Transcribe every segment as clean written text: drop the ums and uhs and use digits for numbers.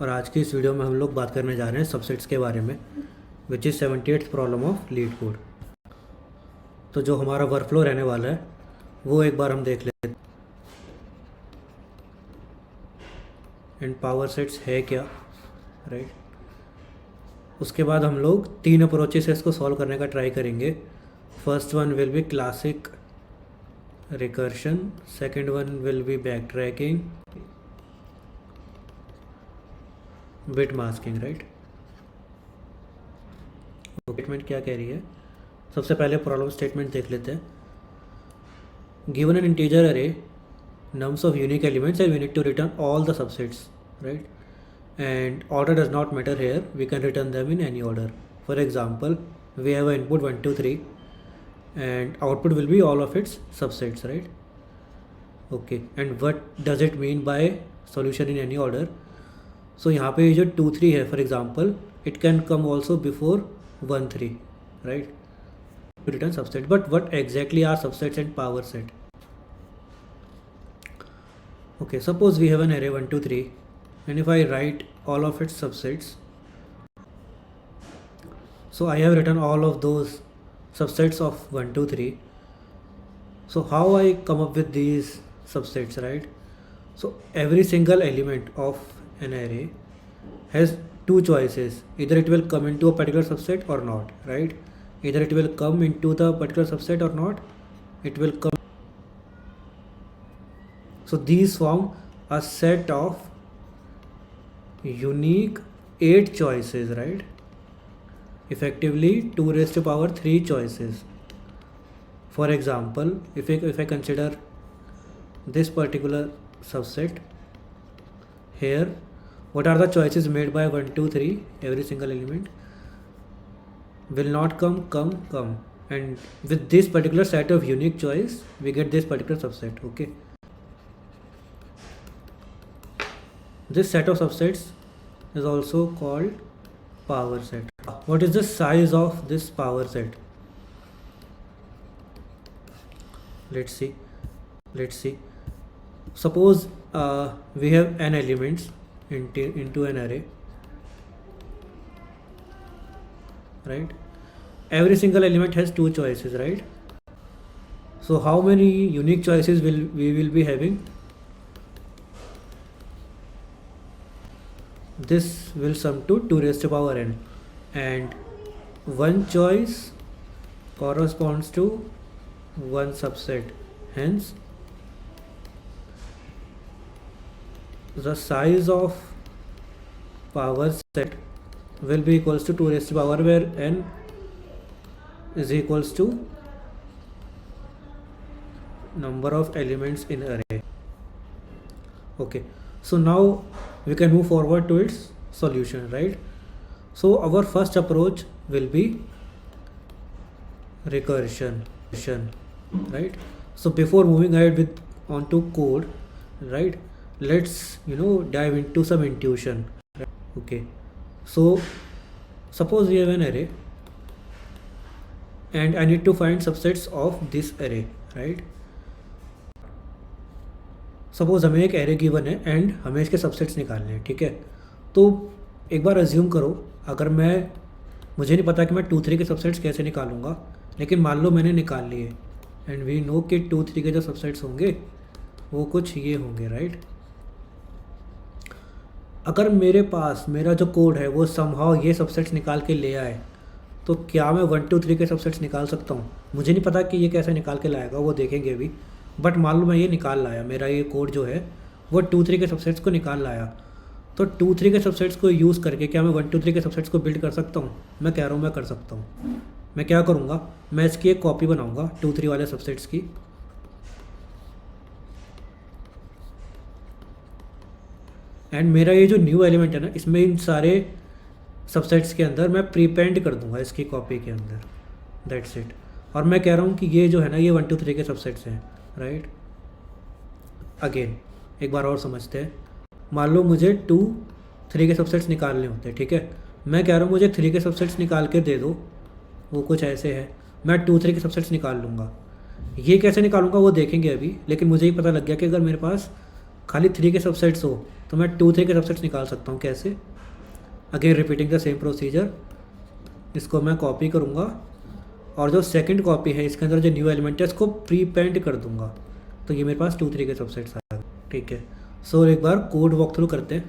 और आज की इस वीडियो में हम लोग बात करने जा रहे हैं सबसेट्स के बारे में, which is 78th problem of leet code. तो जो हमारा वर्कफ्लो रहने वाला है वो एक बार हम देख लेते हैं। एंड पावर सेट्स है क्या, राइट। उसके बाद हम लोग 3 अप्रोचेस से इसको सॉल्व करने का ट्राई करेंगे। First one will be classic recursion, second one will be back tracking, bit masking, right. Statement क्या कह रही है, सबसे पहले प्रॉब्लम स्टेटमेंट देख लेते हैं। गिवन एन इंटीजर अरे nums of unique elements and we need to return all the subsets, right? And order does not matter here, we can return them in any order. For example, we have an input 1 2 3 and output will be all of its subsets, right? Okay, and what does it mean by solution in any order? So यहाँ पे जो 2 3 है, for example, it can come also before 1 3, right? To return subset, but what exactly are subsets and power set? Okay, suppose we have an array 1 2 3 and if I write all of its subsets, so I have written all of those subsets of 1 2 3. So how I come up with these subsets, right? So every single element of an array has two choices, either it will come into a particular subset or not, right? Either it will come into the particular subset or not, it will come. So these form a set of unique 8 choices, right? Effectively 2 raised to power 3 choices. For example, if I consider this particular subset here, what are the choices made by 1 2 3? Every single element will not come, and with this particular set of unique choice we get this particular subset. Okay, this set of subsets is also called power set. What is the size of this power set? Let's see. Suppose we have n elements into an array, right? Every single element has 2 choices, right? So how many unique choices we will be having? This will sum to 2 raised to power n, and one choice corresponds to one subset. Hence, the size of power set will be equals to 2 raised to power, where n is equals to number of elements in array. Okay, so now we can move forward to its solution, right? So our first approach will be recursion, right? So before moving ahead with onto code, right, let's dive into some intuition, right? Okay, so suppose we have an array and I need to find subsets of this array, right? Suppose हमें एक array given है and हमें इसके subsets निकालने हैं, ठीक है। तो एक बार अज्यूम करो, अगर मुझे नहीं पता कि मैं 2 3 के सबसेट्स कैसे निकालूंगा, लेकिन मान लो मैंने निकाल लिए एंड वी नो कि 2 3 के जो सबसेट्स होंगे वो कुछ ये होंगे, राइट। अगर मेरे पास मेरा जो कोड है वो समहाउ ये सबसेट्स निकाल के ले आए, तो क्या मैं 1 2 3 के सबसेट्स निकाल सकता हूँ? मुझे नहीं पता कि ये कैसे निकाल के लाएगा, वो देखेंगे अभी। बट मान लो मैं ये निकाल लाया, मेरा ये कोड जो है वो 2 3 के सबसेट्स को निकाल लाया, तो 2 3 के सबसेट्स को यूज़ करके क्या मैं 1 2 3 के सबसेट्स को बिल्ड कर सकता हूँ? मैं कह रहा हूँ मैं कर सकता हूँ। मैं क्या करूँगा, मैं इसकी एक कॉपी बनाऊँगा 2 3 वाले सबसेट्स की, एंड मेरा ये जो न्यू एलिमेंट है ना, इसमें इन सारे सबसेट्स के अंदर मैं प्रीपेंड कर दूँगा इसकी कॉपी के अंदर, दैट्स इट। और मैं कह रहा हूँ कि ये जो है ना ये 1 2 3 के सबसेट्स हैं, राइट। अगेन एक बार और समझते हैं। मान लो मुझे 2 3 के सबसेट्स निकालने होते हैं, ठीक है। मैं कह रहा हूँ मुझे 3 के सबसेट्स निकाल के दे दो, वो कुछ ऐसे है। मैं 2 3 के सबसेट्स निकाल लूँगा, ये कैसे निकालूंगा वो देखेंगे अभी, लेकिन मुझे ही पता लग गया कि अगर मेरे पास खाली 3 के सबसेट्स हो तो मैं 2 3 के सबसेट्स निकाल सकता हूँ। कैसे? Again repeating the same procedure, इसको मैं कॉपी करूँगा और जो सेकंड कॉपी है इसके अंदर जो न्यू एलिमेंट है इसको प्री पेंट कर दूँगा, तो ये मेरे पास 2 3 के सबसेट्स आ गए। ठीक है, सो एक बार कोड वॉक थ्रू करते हैं।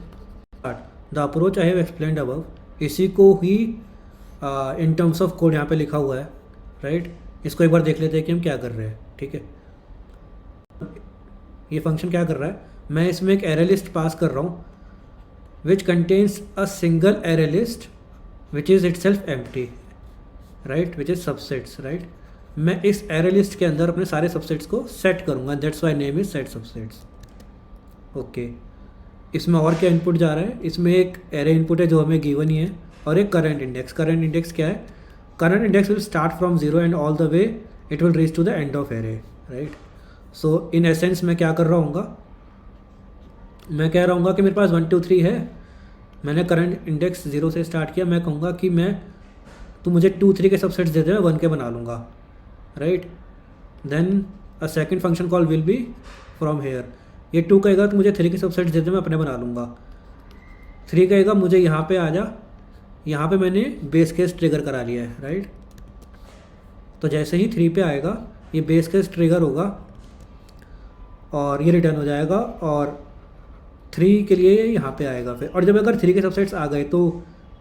The approach I have explained above, इसी को ही इन टर्म्स ऑफ कोड यहाँ पे लिखा हुआ है, राइट। इसको एक बार देख लेते हैं कि हम क्या कर रहे हैं। ठीक है, ये फंक्शन क्या कर रहा है, मैं इसमें एक एरे लिस्ट पास कर रहा हूँ which contains a single array list which is it self empty, right, which is subsets, right. मैं इस एरे लिस्ट के अंदर अपने सारे सबसेट्स को सेट करूँगा, that's why name is set subsets. Okay, इसमें और क्या इनपुट जा रहा है, इसमें एक एरे इनपुट है जो हमें गिवन ही है और एक करंट इंडेक्स। करंट इंडेक्स क्या है, current index will start from 0 and all the way it will reach to the end of array, right. So in essence मैं क्या कर रहा हूँ, मैं कह रहा हूँ कि मेरे पास 1 2 3 है, मैंने करंट इंडेक्स 0 से स्टार्ट किया, मैं कहूँगा कि तू मुझे 2 3 के सबसेट्स दे दे, मैं 1 के बना लूँगा, right. Then a second function call will be from here, ये 2 कहेगा तो मुझे 3 के सबसेट्स दे दे, मैं अपने बना लूँगा। 3 कहेगा मुझे यहाँ पे आ जा, यहाँ पे मैंने बेस केस ट्रिगर करा लिया है, राइट। तो जैसे ही 3 पे आएगा ये बेस केस ट्रिगर होगा और ये रिटर्न हो जाएगा और 3 के लिए यहाँ पे आएगा फिर। और जब अगर 3 के सबसेट्स आ गए तो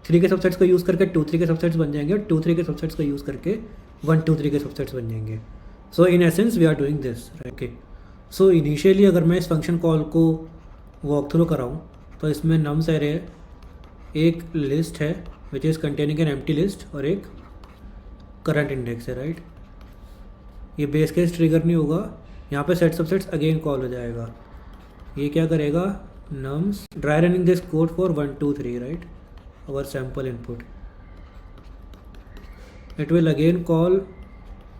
3 के सबसेट्स को यूज़ करके 2 3 के सबसेट्स बन जाएंगे और 2 3 के सबसेट्स को यूज़ करके 1 2 3 के सबसेट्स बन जाएंगे। So in essence we are doing this, okay. So initially अगर मैं इस फंक्शन कॉल को वॉक थ्रू कराऊँ तो इसमें नम्स एरे है, एक लिस्ट है which is containing an empty list और एक करंट इंडेक्स है, राइट। ये बेस केस ट्रिगर नहीं होगा, यहाँ पे सेट सबसेट्स अगेन कॉल हो जाएगा। ये क्या करेगा, nums try running this code for 1 2 3, right, our sample input, it will again call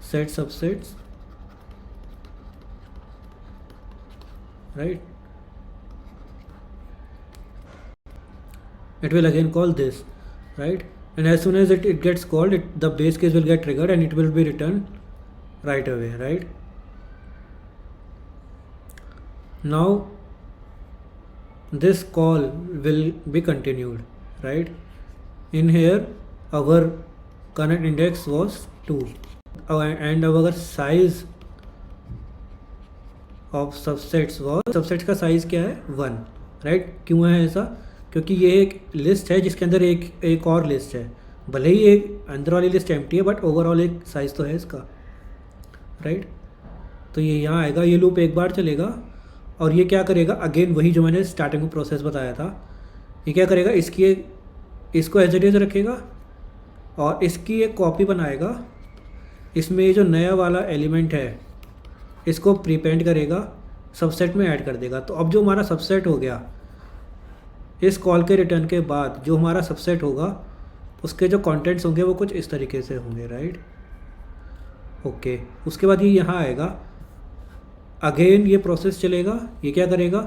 set subsets, right, it will again call this, right, and as soon as it gets called, the base case will get triggered and it will be returned right away, right. Now this call will be continued, right. In here our current index was 2 and our size of subsets was, subsets का size क्या है 1, right. क्यों है ऐसा, क्योंकि ये एक list है जिसके अंदर एक और लिस्ट है, भले ही एक अंदर वाली लिस्ट एम्प्टी है बट ओवरऑल एक साइज़ तो है इसका, राइट। तो ये यहाँ आएगा, ये लूप एक बार चलेगा और ये क्या करेगा, अगेन वही जो मैंने स्टार्टिंग में प्रोसेस बताया था, ये क्या करेगा, इसको एज इट इज़ रखेगा और इसकी एक कॉपी बनाएगा, इसमें ये जो नया वाला एलिमेंट है इसको प्रीपेंड करेगा, सबसेट में ऐड कर देगा। तो अब जो हमारा सबसेट हो गया, इस कॉल के रिटर्न के बाद जो हमारा सबसेट होगा उसके जो कंटेंट्स होंगे वो कुछ इस तरीके से होंगे, राइट। ओके, उसके बाद ये यहाँ आएगा, अगेन ये प्रोसेस चलेगा, ये क्या करेगा,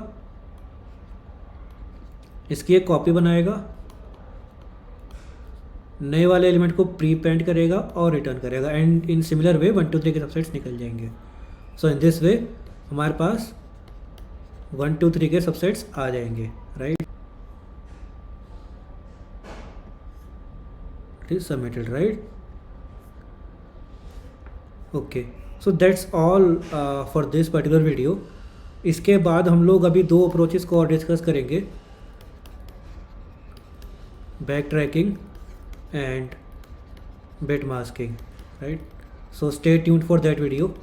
इसकी एक कॉपी बनाएगा, नए वाले एलिमेंट को प्री पेंट करेगा और रिटर्न करेगा एंड इन सिमिलर वे 1 2 3 के सबसेट्स निकल जाएंगे। सो इन दिस वे हमारे पास 1 2 3 के सबसेट्स आ जाएंगे, right. It is submitted, right. Okay, so that's all for this particular video. इसके बाद हम लोग अभी 2 अप्रोचेस को और डिस्कस करेंगे, back tracking and bit masking, right. So stay tuned for that video.